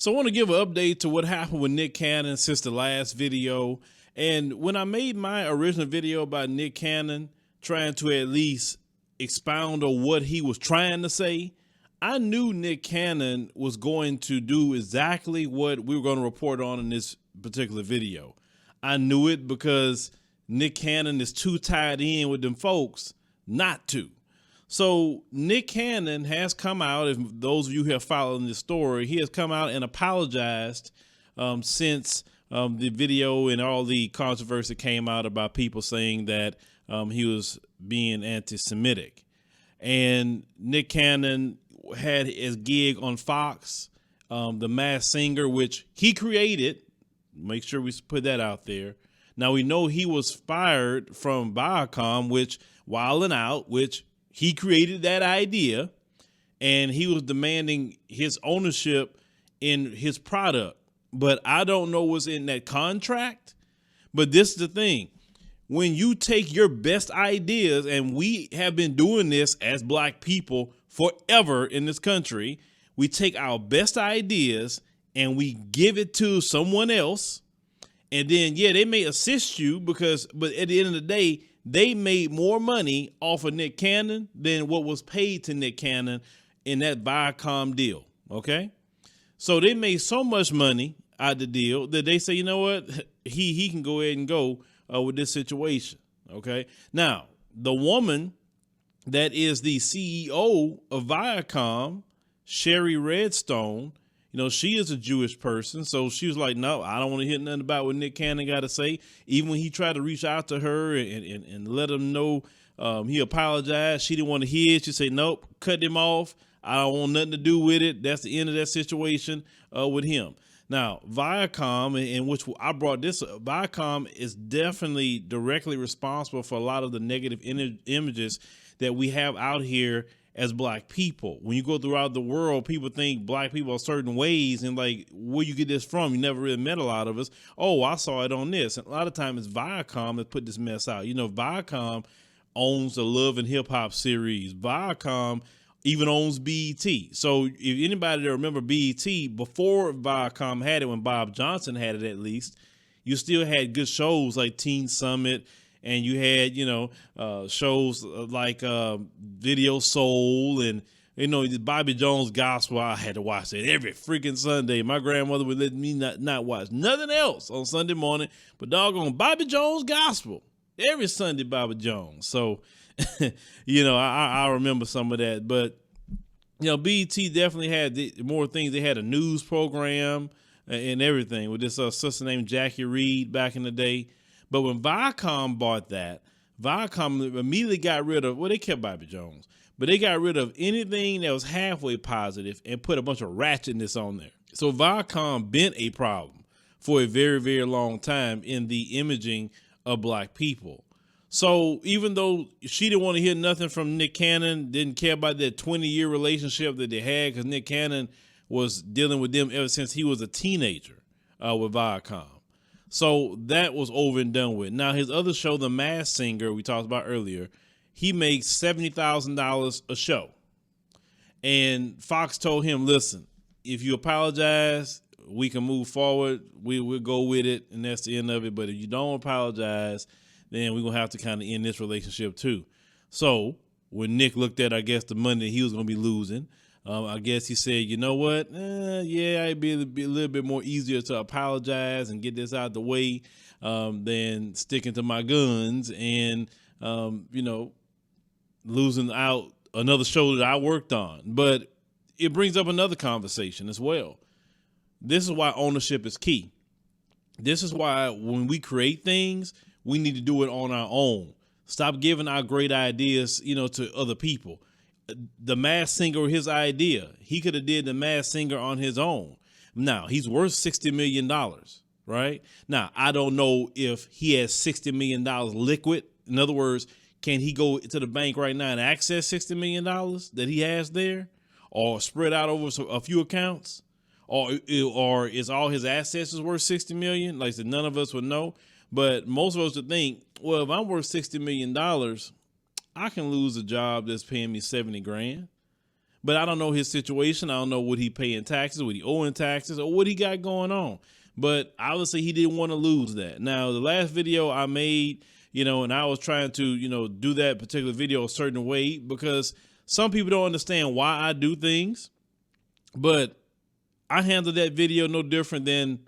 So I want to give an update to what happened with Nick Cannon since the last video. And when I made my original video about Nick Cannon trying to at least expound on what he was trying to say, I knew Nick Cannon was going to do exactly what we were going to report on in this particular video. I knew it because Nick Cannon is too tied in with them folks not to. So Nick Cannon has come out, if those of you who have followed this story, he has come out and apologized since the video and all the controversy came out about people saying that he was being anti-Semitic. And Nick Cannon had his gig on Fox, The Masked Singer, which he created. Make sure we put that out there. Now we know he was fired from Viacom, which Wildin' Out, which he created that idea, and he was demanding his ownership in his product. But I don't know what's in that contract. But this is the thing. When you take your best ideas, and we have been doing this as black people forever in this country, we take our best ideas and we give it to someone else. And then, yeah, they may assist you but at the end of the day, they made more money off of Nick Cannon than what was paid to Nick Cannon in that Viacom deal. Okay. So they made so much money out of the deal that they say, you know what, he can go ahead and go with this situation. Okay. Now, the woman that is the CEO of Viacom, Sherry Redstone, she is a Jewish person. So she was like, no, I don't want to hear nothing about what Nick Cannon got to say. Even when he tried to reach out to her and let him know he apologized, she didn't want to hear it. She said, nope, cut him off. I don't want nothing to do with it. That's the end of that situation with him. Now, Viacom, in which I brought this up, Viacom is definitely directly responsible for a lot of the negative images that we have out here as black people. When you go throughout the world, people think black people are certain ways, and like, where you get this from? You never really met a lot of us. Oh, I saw it on this. And a lot of times it's Viacom that put this mess out. Viacom owns the Love and Hip Hop series. Viacom even owns BET. So if anybody that remember BET, before Viacom had it, when Bob Johnson had it at least, you still had good shows like Teen Summit, and you had, shows like Video Soul and, Bobby Jones Gospel. I had to watch that every freaking Sunday. My grandmother would let me not watch nothing else on Sunday morning but doggone Bobby Jones Gospel. Every Sunday, Bobby Jones. So, I remember some of that. But, BET definitely had more things. They had a news program and everything with this sister named Jackie Reed back in the day. But when Viacom bought that, Viacom immediately got rid of, they kept Bobby Jones, but they got rid of anything that was halfway positive and put a bunch of ratchetness on there. So Viacom been a problem for a very, very long time in the imaging of black people. So even though she didn't want to hear nothing from Nick Cannon, didn't care about that 20-year relationship that they had, because Nick Cannon was dealing with them ever since he was a teenager with Viacom. So that was over and done with. Now, his other show, The Masked Singer, we talked about earlier, he makes $70,000 a show. And Fox told him, listen, if you apologize, we can move forward. We'll go with it, and that's the end of it. But if you don't apologize, then we're going to have to kind of end this relationship too. So when Nick looked at, I guess, the money that he was going to be losing, I guess he said, you know what? Yeah, it'd be a little bit more easier to apologize and get this out the way than sticking to my guns and, losing out another show that I worked on. But it brings up another conversation as well. This is why ownership is key. This is why when we create things, we need to do it on our own. Stop giving our great ideas, to other people. The Masked Singer, his idea, he could have did The Masked Singer on his own. Now, he's worth $60 million, right? Now, I don't know if he has $60 million liquid. In other words, can he go to the bank right now and access $60 million that he has there, or spread out over a few accounts, or is all his assets is worth $60 million? Like I said, none of us would know. But most of us would think, well, if I'm worth $60 million, I can lose a job that's paying me 70 grand. But I don't know his situation. I don't know what he paying taxes, what he owing taxes, or what he got going on. But obviously he didn't want to lose that. Now, the last video I made, and I was trying to, do that particular video a certain way because some people don't understand why I do things. But I handle that video no different than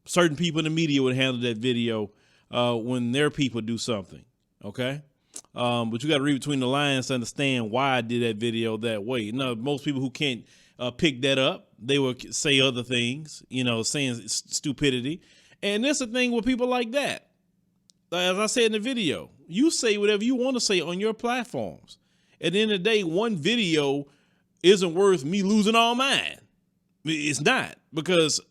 certain people in the media would handle that video when their people do something. Okay. But you got to read between the lines to understand why I did that video that way. Now, most people who can't pick that up, they will say other things, saying stupidity. And that's the thing with people like that. As I said in the video, you say whatever you want to say on your platforms. At the end of the day, one video isn't worth me losing all mine. It's not, because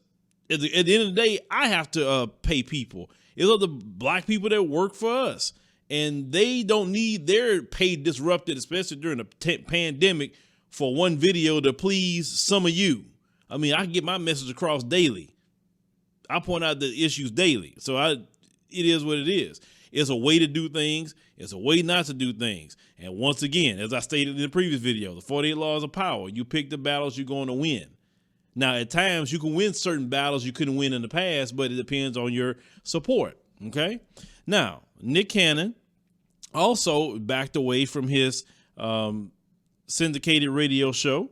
at the end of the day, I have to pay people. It's other black people that work for us, and they don't need their pay disrupted, especially during the pandemic, for one video to please some of you. I mean, I get my message across daily. I point out the issues daily. So it is what it is. It's a way to do things. It's a way not to do things. And once again, as I stated in the previous video, the 48 laws of power, you pick the battles you're going to win. Now, at times you can win certain battles you couldn't win in the past, but it depends on your support. Okay. Now, Nick Cannon also backed away from his syndicated radio show,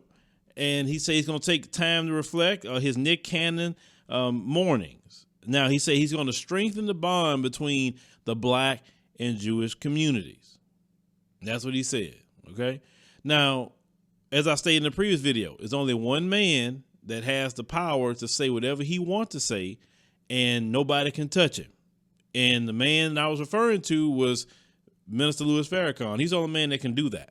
and he said he's going to take time to reflect his Nick Cannon mornings. Now, he said he's going to strengthen the bond between the black and Jewish communities. That's what he said. Okay. Now, as I stated in the previous video, it's only one man that has the power to say whatever he wants to say, and nobody can touch him. And the man I was referring to was Minister Louis Farrakhan. He's the only man that can do that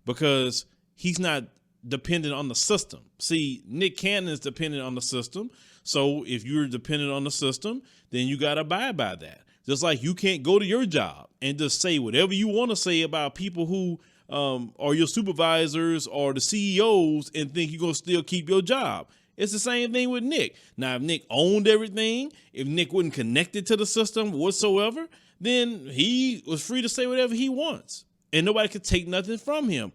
because he's not dependent on the system. See, Nick Cannon is dependent on the system. So if you're dependent on the system, then you got to abide by that. Just like you can't go to your job and just say whatever you want to say about people who are your supervisors or the CEOs and think you're going to still keep your job. It's the same thing with Nick. Now, if Nick owned everything, if Nick wasn't connected to the system whatsoever, then he was free to say whatever he wants and nobody could take nothing from him.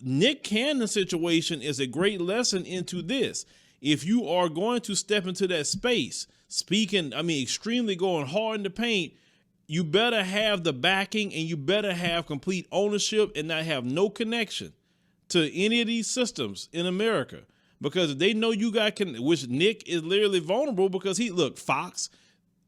Nick Cannon's situation is a great lesson into this. If you are going to step into that space, extremely going hard in the paint, you better have the backing and you better have complete ownership and not have no connection to any of these systems in America. Because if they know you got, which Nick is literally vulnerable because Fox,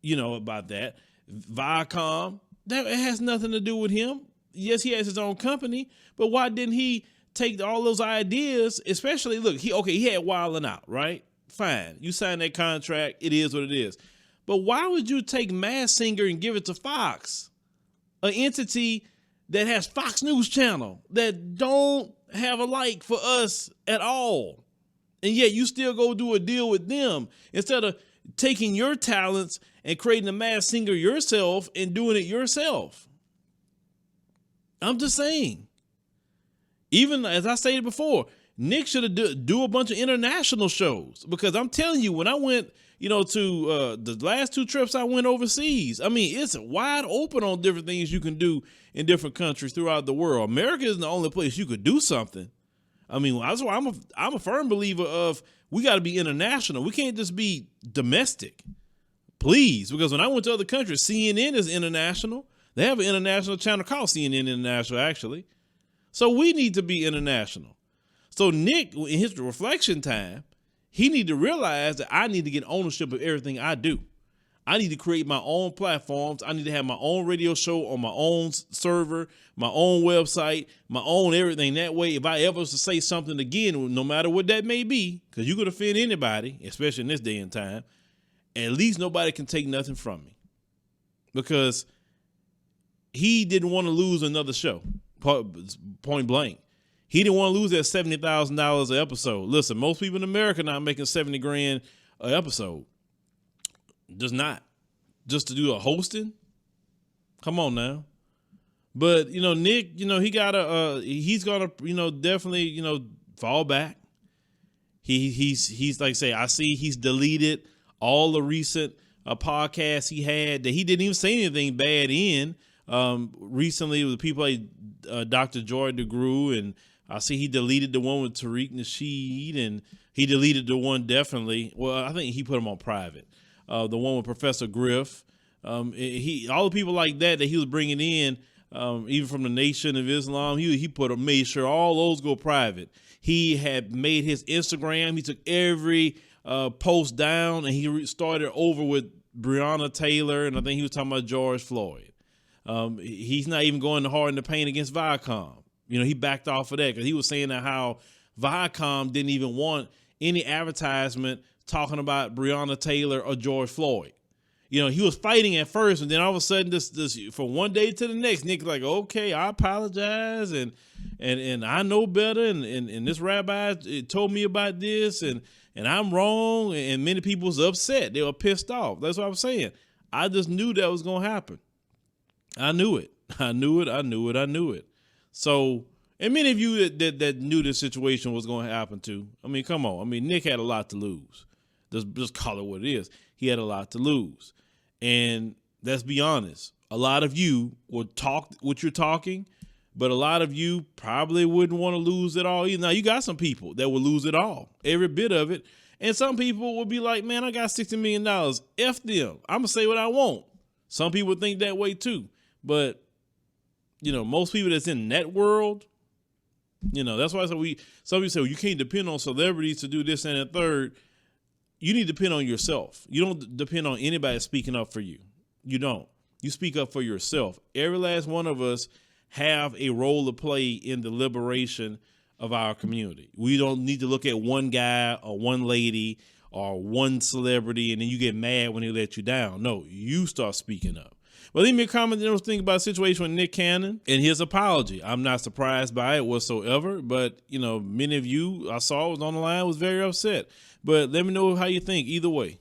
about that, Viacom, that it has nothing to do with him. Yes, he has his own company, but why didn't he take all those ideas, especially, he had Wildin' Out, right? Fine. You signed that contract. It is what it is. But why would you take Masked Singer and give it to Fox, an entity that has Fox News Channel that don't have a like for us at all? And yet you still go do a deal with them instead of taking your talents and creating a Masked Singer yourself and doing it yourself. I'm just saying. Even as I stated before, Nick should have do a bunch of international shows, because I'm telling you, when I went, to the last 2 trips I went overseas, it's wide open on different things you can do in different countries throughout the world. America isn't the only place you could do something. That's why I'm a firm believer of we got to be international. We can't just be domestic, please. Because when I went to other countries, CNN is international. They have an international channel called CNN International, actually. So we need to be international. So Nick, in his reflection time, he need to realize that I need to get ownership of everything I do. I need to create my own platforms. I need to have my own radio show on my own server, my own website, my own everything. That way, if I ever was to say something again, no matter what that may be, because you could offend anybody, especially in this day and time, at least nobody can take nothing from me. Because he didn't want to lose another show, point blank. He didn't want to lose that $70,000 an episode. Listen, most people in America not making $70,000 an episode. Just not. Just to do a hosting? Come on now. But, Nick, he gotta he's gonna, definitely, fall back. He's like say, I see he's deleted all the recent podcasts he had that he didn't even say anything bad in. Recently with people like Dr. Joy DeGruy and I see he deleted the one with Tariq Nasheed, and he deleted the one definitely. Well, I think he put them on private. The one with Professor Griff. All the people like that he was bringing in, even from the Nation of Islam, he made sure all those go private. He had made his Instagram. He took every post down, and he started over with Breonna Taylor, and I think he was talking about George Floyd. He's not even going hard in the paint against Viacom. He backed off of that because he was saying that how Viacom didn't even want any advertisement talking about Breonna Taylor or George Floyd. He was fighting at first, and then all of a sudden, this from one day to the next, Nick's like, okay, I apologize, and I know better, and this rabbi told me about this, and I'm wrong, and many people was upset. They were pissed off. That's what I'm saying. I just knew that was going to happen. I knew it. So, and many of you that knew this situation was going to happen too. I mean, come on. I mean, Nick had a lot to lose. Just call it what it is. He had a lot to lose. And let's be honest, a lot of you would talk what you're talking, but a lot of you probably wouldn't want to lose it all either. Now, you got some people that will lose it all, every bit of it. And some people will be like, man, I got $60 million. F them. I'm going to say what I want. Some people think that way too. But, most people that's in that world, that's why some people say, well, you can't depend on celebrities to do this and that third. You need to depend on yourself. You don't depend on anybody speaking up for you. You don't. You speak up for yourself. Every last one of us have a role to play in the liberation of our community. We don't need to look at one guy or one lady or one celebrity and then you get mad when they let you down. No, you start speaking up. Well, leave me a comment and think about the situation with Nick Cannon and his apology. I'm not surprised by it whatsoever, but, many of you I saw was on the line was very upset. But let me know how you think either way.